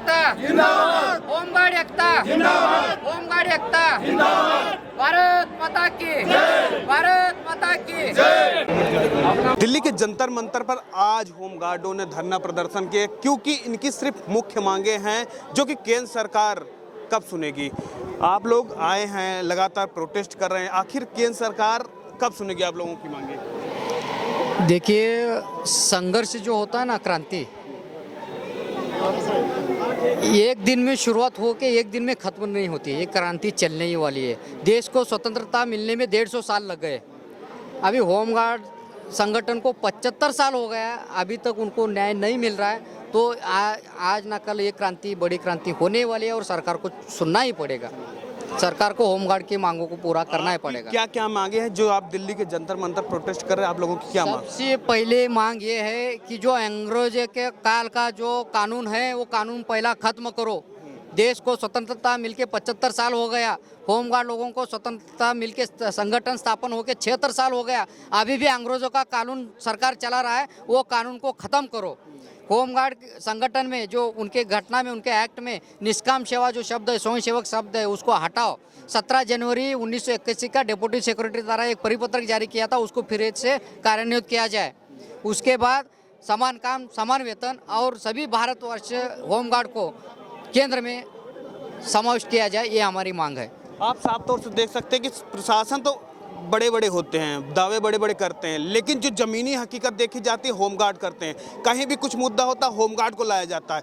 एकता जिंदाबाद, होमगार्ड एकता जिंदाबाद, होमगार्ड एकता जिंदाबाद, भारत माता की जय, भारत माता की जय। दिल्ली के जंतर मंतर पर आज होमगार्डों ने धरना प्रदर्शन किया क्योंकि इनकी सिर्फ मुख्य मांगे हैं जो कि केंद्र सरकार कब सुनेगी। आप लोग आए हैं, लगातार प्रोटेस्ट कर रहे हैं, आखिर केंद्र सरकार कब सुनेगी आप लोगों की मांगे? देखिए, संघर्ष जो होता है ना, क्रांति एक दिन में शुरुआत हो के एक दिन में खत्म नहीं होती है। ये क्रांति चलने ही वाली है। देश को स्वतंत्रता मिलने में 150 साल लग गए। अभी होमगार्ड संगठन को 75 साल हो गया, अभी तक उनको न्याय नहीं मिल रहा है। तो आज ना कल ये क्रांति, बड़ी क्रांति होने वाली है और सरकार को सुनना ही पड़ेगा। सरकार को होमगार्ड की मांगों को पूरा करना ही पड़ेगा। क्या क्या मांगे हैं जो आप दिल्ली के जंतर मंतर प्रोटेस्ट कर रहे हैं? आप लोगों की क्या मांग? सबसे पहले मांग ये है कि जो अंग्रेजों के काल का जो कानून है वो कानून पहला खत्म करो। देश को स्वतंत्रता मिलके 75 साल हो गया। होमगार्ड लोगों को स्वतंत्रता मिलके संगठन स्थापन होके 76 साल हो गया। अभी भी अंग्रेजों का कानून सरकार चला रहा है, वो कानून को ख़त्म करो। होमगार्ड संगठन में जो उनके घटना में, उनके एक्ट में निष्काम सेवा जो शब्द है, स्वयं सेवक शब्द है, उसको हटाओ। 17 जनवरी 1981 का डिप्टी सेक्रेटरी द्वारा एक परिपत्रक जारी किया था, उसको फिर से कार्यान्वित किया जाए। उसके बाद समान काम समान वेतन और सभी भारतवर्ष होमगार्ड को केंद्र में समाविष्ट किया जाए, ये हमारी मांग है। आप साफ तौर से देख सकते हैं कि प्रशासन तो बड़े बड़े होते हैं, दावे बड़े बड़े करते हैं, लेकिन जो ज़मीनी हकीकत देखी जाती है होमगार्ड करते हैं। कहीं भी कुछ मुद्दा होता है होमगार्ड को लाया जाता है।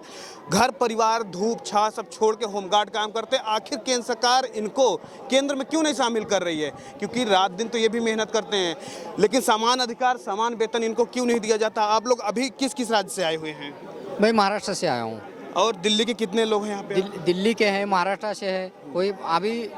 घर परिवार धूप छाँव सब छोड़ के होमगार्ड काम करते हैं। आखिर केंद्र सरकार इनको केंद्र में क्यों नहीं शामिल कर रही है? क्योंकि रात दिन तो ये भी मेहनत करते हैं, लेकिन समान अधिकार समान वेतन इनको क्यों नहीं दिया जाता? आप लोग अभी किस किस राज्य से आए हुए हैं? मैं महाराष्ट्र से आया हूँ। और दिल्ली के कितने लोग हैं यहाँ पे? दिल्ली के हैं, महाराष्ट्र से है कोई। अभी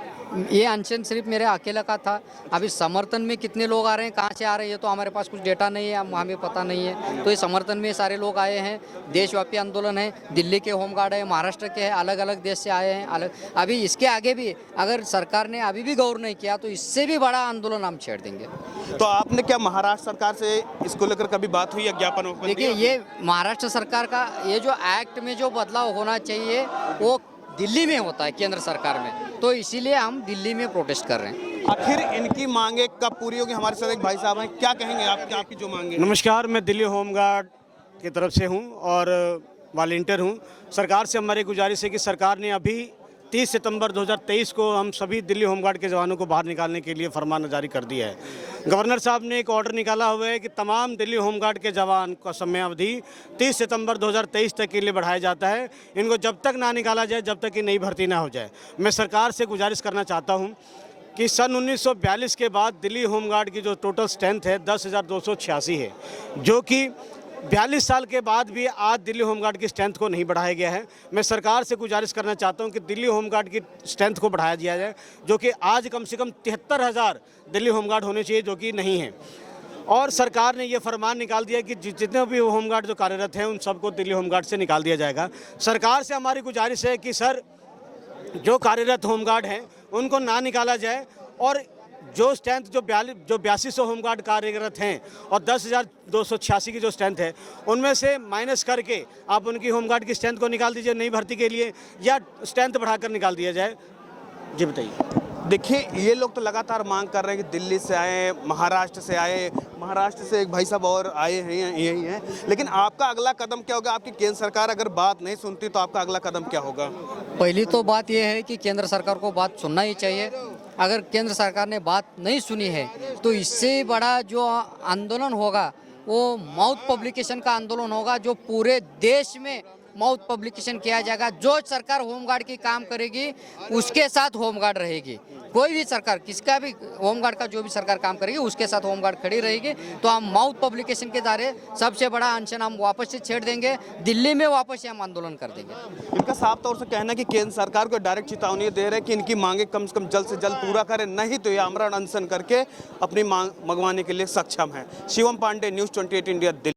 ये अनशन सिर्फ मेरे अकेला का था। अभी समर्थन में कितने लोग आ रहे हैं, कहाँ से आ रहे हैं, तो हमारे पास कुछ डेटा नहीं है, हमें पता नहीं है। तो ये समर्थन में सारे लोग आए हैं। देशव्यापी आंदोलन है। दिल्ली के होमगार्ड है, महाराष्ट्र के हैं, अलग अलग देश से आए हैं। अलग अभी इसके आगे भी अगर सरकार ने अभी भी गौर नहीं किया तो इससे भी बड़ा आंदोलन हम छेड़ देंगे। तो आपने क्या महाराष्ट्र सरकार से इसको लेकर कभी बात हुई या ज्ञापन? देखिए, ये महाराष्ट्र सरकार का ये जो एक्ट में जो बदलाव होना चाहिए वो दिल्ली में होता है, केंद्र सरकार में। तो इसीलिए हम दिल्ली में प्रोटेस्ट कर रहे हैं। आखिर इनकी मांगे कब पूरी होगी? हमारे साथ एक भाई साहब हैं, क्या कहेंगे आप, आपकी जो मांगे? नमस्कार, मैं दिल्ली होमगार्ड की तरफ से हूं और वॉलंटियर हूं। सरकार से हमारी गुजारिश है कि सरकार ने अभी 30 सितंबर 2023 को हम सभी दिल्ली होमगार्ड के जवानों को बाहर निकालने के लिए फरमान जारी कर दिया है। गवर्नर साहब ने एक ऑर्डर निकाला हुआ है कि तमाम दिल्ली होमगार्ड के जवान का समयावधि 30 सितंबर 2023 तक के लिए बढ़ाया जाता है। इनको जब तक ना निकाला जाए, जब तक कि नई भर्ती ना हो जाए। मैं सरकार से गुजारिश करना चाहता हूँ कि सन 1942 के बाद दिल्ली होमगार्ड की जो टोटल स्ट्रेंथ है 10,286 है, जो कि 42 साल के बाद भी आज दिल्ली होमगार्ड की स्ट्रेंथ को नहीं बढ़ाया गया है। मैं सरकार से गुजारिश करना चाहता हूं कि दिल्ली होमगार्ड की स्ट्रेंथ को बढ़ाया दिया जाए, जो कि आज कम से कम 73,000 दिल्ली होमगार्ड होने चाहिए, जो कि नहीं है। और सरकार ने ये फरमान निकाल दिया कि जितने भी होमगार्ड जो कार्यरत हैं उन सबको दिल्ली होमगार्ड से निकाल दिया जाएगा। सरकार से हमारी गुजारिश है कि सर, जो कार्यरत होमगार्ड हैं उनको ना निकाला जाए और जो स्ट्रेंथ जो 8200 होमगार्ड कार्यरत हैं और 10,286 की जो स्ट्रेंथ है उनमें से माइनस करके आप उनकी होमगार्ड की स्ट्रेंथ को निकाल दीजिए नई भर्ती के लिए, या स्ट्रेंथ बढ़ाकर निकाल दिया जाए। जी बताइए। देखिए, ये लोग तो लगातार मांग कर रहे हैं कि दिल्ली से आए, महाराष्ट्र से आए, महाराष्ट्र से एक भाई साहब और आए हैं, यही हैं, लेकिन आपका अगला कदम क्या होगा? आपकी केंद्र सरकार अगर बात नहीं सुनती तो आपका अगला कदम क्या होगा? पहली तो बात यह है कि केंद्र सरकार को बात सुनना ही चाहिए। अगर केंद्र सरकार ने बात नहीं सुनी है तो इससे बड़ा जो आंदोलन होगा वो माउथ पब्लिकेशन का आंदोलन होगा, जो पूरे देश में माउथ पब्लिकेशन किया जाएगा। जो सरकार होमगार्ड की काम करेगी उसके साथ होमगार्ड रहेगी। कोई भी सरकार, किसका भी होमगार्ड का जो भी सरकार काम करेगी उसके साथ होमगार्ड खड़ी रहेगी। तो हम माउथ पब्लिकेशन के द्वारा सबसे बड़ा अनशन हम वापस से छेड़ देंगे, दिल्ली में वापस से हम आंदोलन कर देंगे। इनका साफ तौर से कहना है कि केंद्र सरकार को डायरेक्ट चेतावनी दे रहे हैं कि इनकी मांगे कम से कम जल्द से जल्द पूरा करें, नहीं तो ये आमरण अनशन करके अपनी मांग मंगवाने के लिए सक्षम है। Shivam Pandey, news 28 India, Delhi.